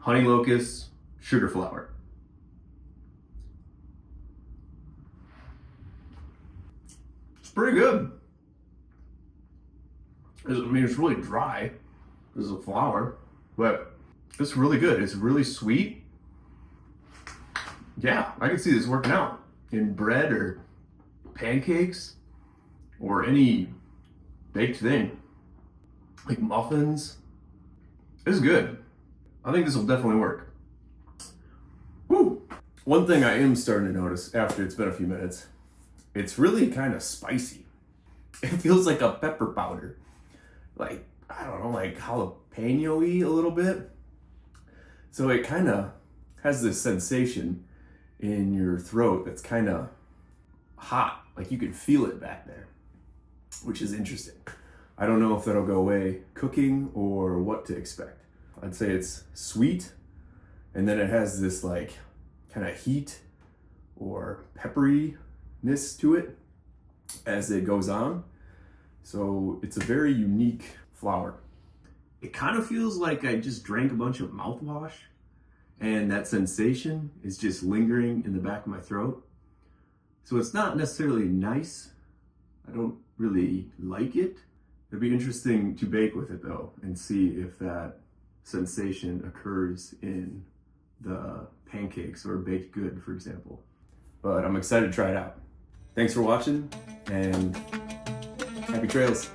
Honey Locust Sugar Flour. It's pretty good. I mean, it's really dry. This is a flour, but it's really good. It's really sweet. Yeah, I can see this working out in bread or pancakes or any baked thing, like muffins. It's good. I think this will definitely work. Woo! One thing I am starting to notice after it's been a few minutes, it's really kind of spicy. It feels like a pepper powder. Like, I don't know, like jalapeno-y a little bit. So it kind of has this sensation in your throat that's kind of hot. Like you can feel it back there, which is interesting. I don't know if that'll go away cooking or what to expect. I'd say it's sweet, and then it has this like kind of heat or pepperiness to it as it goes on. So it's a very unique flour. It kind of feels like I just drank a bunch of mouthwash, and that sensation is just lingering in the back of my throat. So it's not necessarily nice. I don't really like it. It'd be interesting to bake with it though and see if that sensation occurs in the pancakes or baked good, for example. But I'm excited to try it out. Thanks for watching, and happy trails.